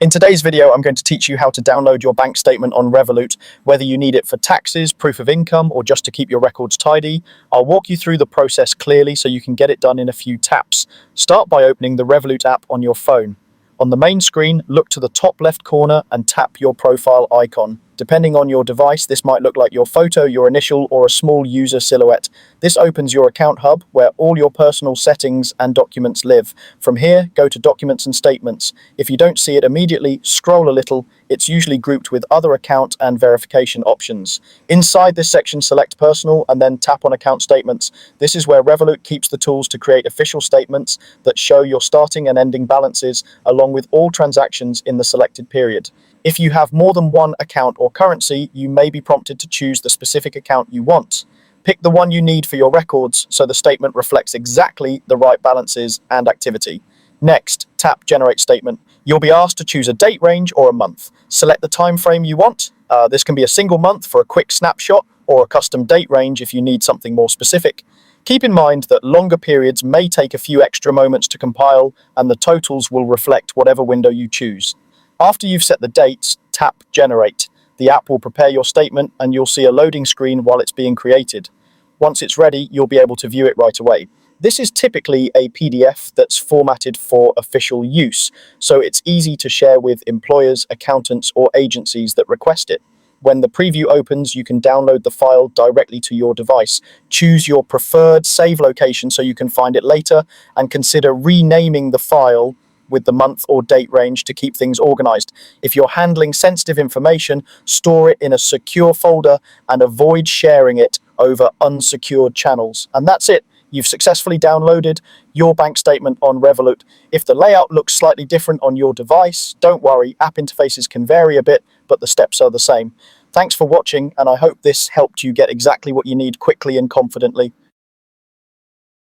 In today's video, I'm going to teach you how to download your bank statement on Revolut, whether you need it for taxes, proof of income, or just to keep your records tidy. I'll walk you through the process clearly so you can get it done in a few taps. Start by opening the Revolut app on your phone. On the main screen, look to the top left corner and tap your profile icon. Depending on your device, this might look like your photo, your initial, or a small user silhouette. This opens your account hub where all your personal settings and documents live. From here, go to Documents and Statements. If you don't see it immediately, scroll a little. It's usually grouped with other account and verification options. Inside this section, select Personal and then tap on Account Statements. This is where Revolut keeps the tools to create official statements that show your starting and ending balances along with all transactions in the selected period. If you have more than one account or currency, you may be prompted to choose the specific account you want. Pick the one you need for your records so the statement reflects exactly the right balances and activity. Next, tap Generate Statement. You'll be asked to choose a date range or a month. Select the time frame you want. This can be a single month for a quick snapshot or a custom date range if you need something more specific. Keep in mind that longer periods may take a few extra moments to compile, and the totals will reflect whatever window you choose. After you've set the dates, tap Generate. The app will prepare your statement and you'll see a loading screen while it's being created. Once it's ready, you'll be able to view it right away. This is typically a PDF that's formatted for official use, so it's easy to share with employers, accountants, or agencies that request it. When the preview opens, you can download the file directly to your device. Choose your preferred save location so you can find it later, and consider renaming the file with the month or date range to keep things organized. If you're handling sensitive information, store it in a secure folder and avoid sharing it over unsecured channels. And that's it. You've successfully downloaded your bank statement on Revolut. If the layout looks slightly different on your device, don't worry, app interfaces can vary a bit, but the steps are the same. Thanks for watching, and I hope this helped you get exactly what you need quickly and confidently.